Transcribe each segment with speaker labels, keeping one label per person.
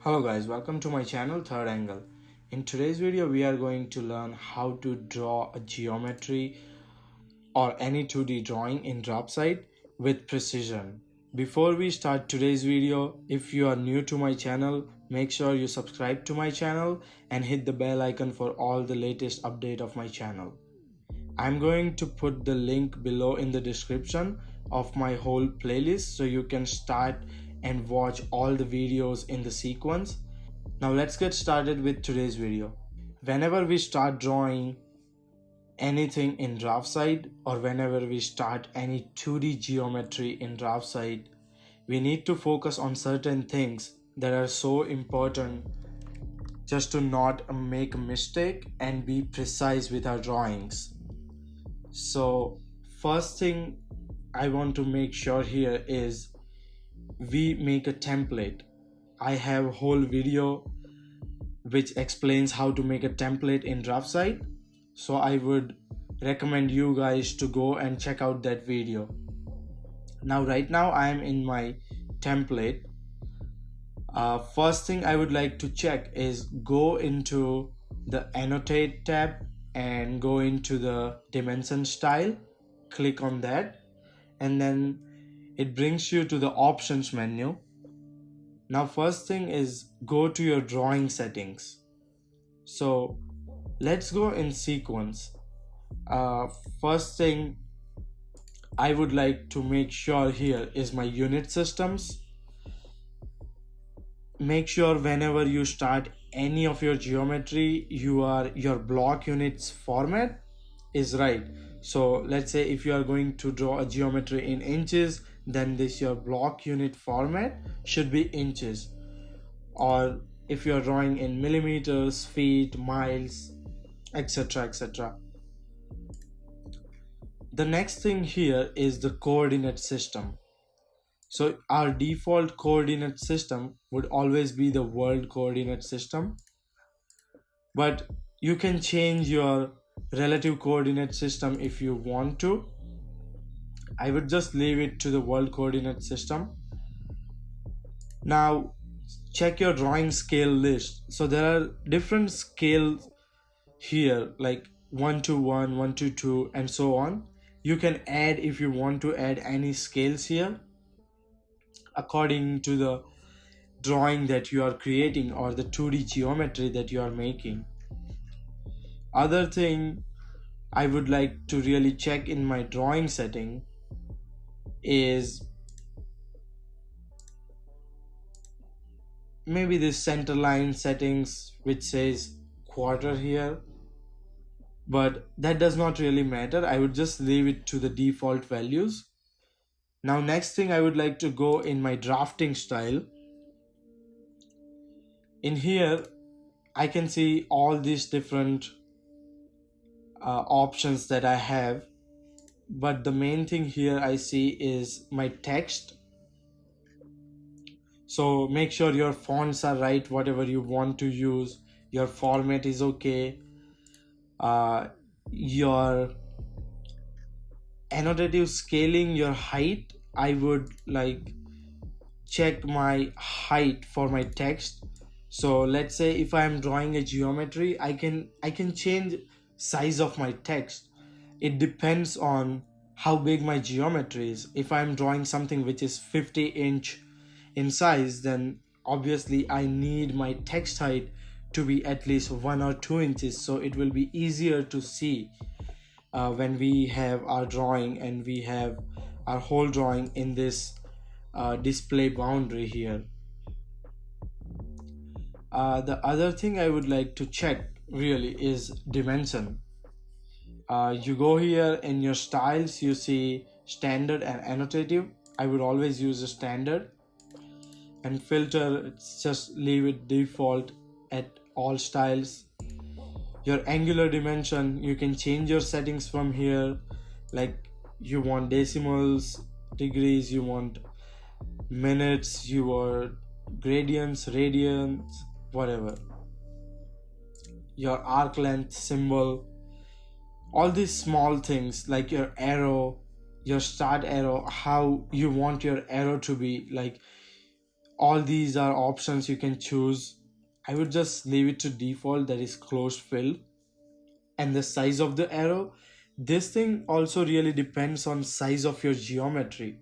Speaker 1: Hello guys, welcome to my channel Third Angle. In today's video we are going to learn how to draw a geometry or any 2D drawing in DraftSight with precision. Before we start today's video, if you are new to my channel, make sure you subscribe to my channel and hit the bell icon for all the latest update of my channel. I'm going to put the link below in the description of my whole playlist so you can start and watch all the videos in the sequence. Now let's get started with today's video. Whenever we start drawing anything in DraftSight or whenever we start any 2D geometry in DraftSight, we need to focus on certain things that are so important just to not make a mistake and be precise with our drawings. So first thing I want to make sure here is we make a template. I have a whole video which explains how to make a template in DraftSight, so I would recommend you guys to go and check out that video. Now right now I am in my template. First thing I would like to check is go into the annotate tab and go into the dimension style, click on that, and then it brings you to the options menu. Now first thing is go to your drawing settings. So let's go in sequence. First thing I would like to make sure here is my unit systems. Make sure whenever you start any of your geometry, your block units format is right. So let's say if you are going to draw a geometry in inches, then your block unit format should be inches. Or if you are drawing in millimeters, feet, miles, etc, etc. The next thing here is the coordinate system. So our default coordinate system would always be the world coordinate system, but you can change your relative coordinate system if you want to. I would just leave it to the world coordinate system. Now check your drawing scale list. So there are different scales here, like 1:1, 1:2, and so on. You can add, if you want to add any scales here, according to the drawing that you are creating or the 2D geometry that you are making. Other thing I would like to really check in my drawing setting is maybe this center line settings which says quarter here, but that does not really matter. I would just leave it to the default values. Now next thing I would like to go in my drafting style. In here I can see all these different options that I have, but the main thing here I see is my text. So make sure your fonts are right, whatever you want to use, your format is okay, your annotative scaling, your height, I would like check my height for my text. So let's say if I am drawing a geometry, I can change size of my text. It depends on how big my geometry is. If I'm drawing something which is 50-inch in size, then obviously I need my text height to be at least 1 or 2 inches, so it will be easier to see when we have our drawing and we have our whole drawing in this display boundary here. The other thing I would like to check really is dimension. You go here in your styles, you see standard and annotative. I would always use a standard, and filter, it's just leave it default at all styles. Your angular dimension, you can change your settings from here, like you want decimals, degrees, you want minutes, you want gradients, radians, whatever. Your arc length symbol, all these small things like your arrow, your start arrow, how you want your arrow to be, like all these are options you can choose. I would just leave it to default, that is closed fill. And the size of the arrow, this thing also really depends on size of your geometry.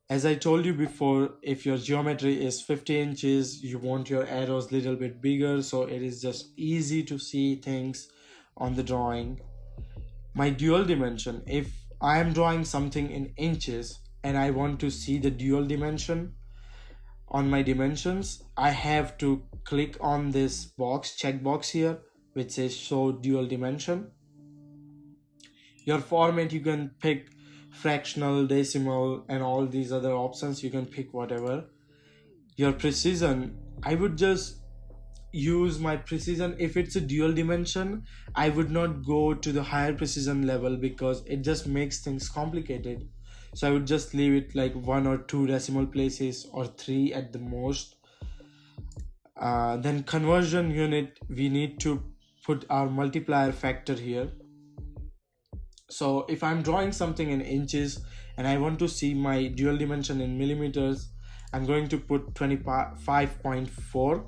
Speaker 1: As I told you before, if your geometry is 50 inches, you want your arrows a little bit bigger, so it is just easy to see things on the drawing. My dual dimension, if I am drawing something in inches and I want to see the dual dimension on my dimensions, I have to click on this box, checkbox here, which says show dual dimension. Your format, you can pick fractional, decimal, and all these other options. You can pick whatever. Your precision, I would just use my precision. If it's a dual dimension, I would not go to the higher precision level because it just makes things complicated. So I would just leave it like 1 or 2 decimal places or 3 at the most. Then conversion unit, we need to put our multiplier factor here. So if I'm drawing something in inches and I want to see my dual dimension in millimeters, I'm going to put 25.4,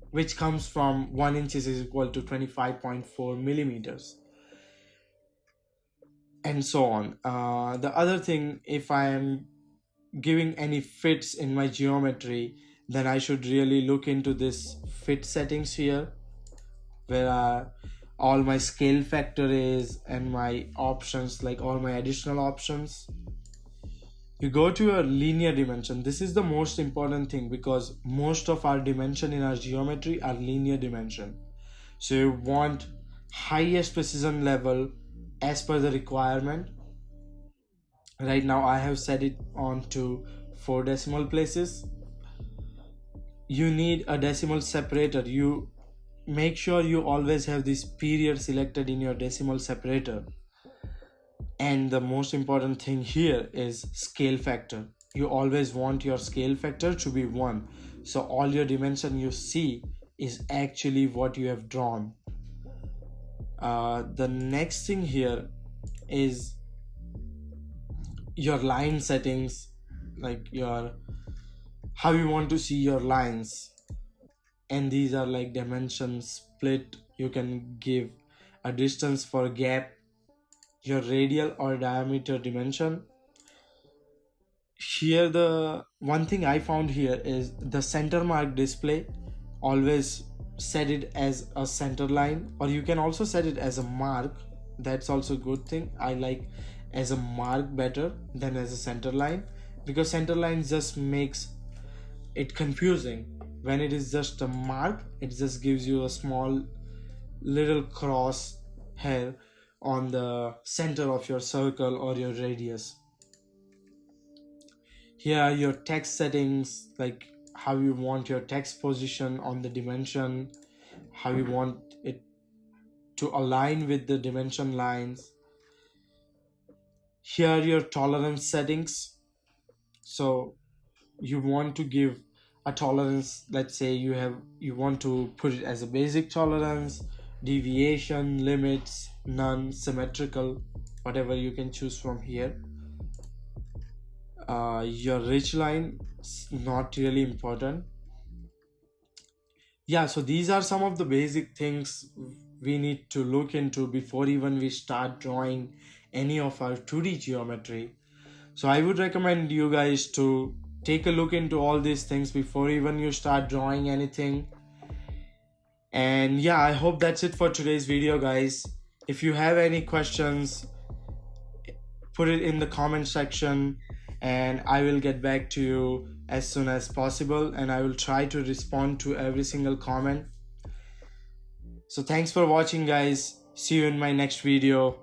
Speaker 1: which comes from 1 inches is equal to 25.4 millimeters, and so on. The other thing, if I am giving any fits in my geometry, then I should really look into this fit settings here, where all my scale factor is and my options, like all my additional options. You go to your linear dimension. This is the most important thing because most of our dimension in our geometry are linear dimension. So you want highest precision level as per the requirement. Right now I have set it on to 4 decimal places. You need a decimal separator. You make sure you always have this period selected in your decimal separator. And the most important thing here is scale factor. You always want your scale factor to be 1, so all your dimension you see is actually what you have drawn. The next thing here is your line settings, like how you want to see your lines. And these are like dimension split. You can give a distance for gap, your radial or diameter dimension. Here, the one thing I found here is the center mark display. Always set it as a center line, or you can also set it as a mark. That's also a good thing. I like as a mark better than as a center line, because center line just makes it confusing. When it is just a mark, it just gives you a small little cross hair on the center of your circle or your radius. Here are your text settings, like how you want your text position on the dimension, how you want it to align with the dimension lines. Here are your tolerance settings. So you want to give a tolerance, let's say you want to put it as a basic tolerance, deviation, limits, none, symmetrical, whatever you can choose from here. Your ridge line is not really important. Yeah, so these are some of the basic things we need to look into before even we start drawing any of our 2D geometry. So I would recommend you guys to take a look into all these things before even you start drawing anything. And yeah, I hope that's it for today's video, guys. If you have any questions, put it in the comment section and I will get back to you as soon as possible, and I will try to respond to every single comment. So thanks for watching, guys. See you in my next video.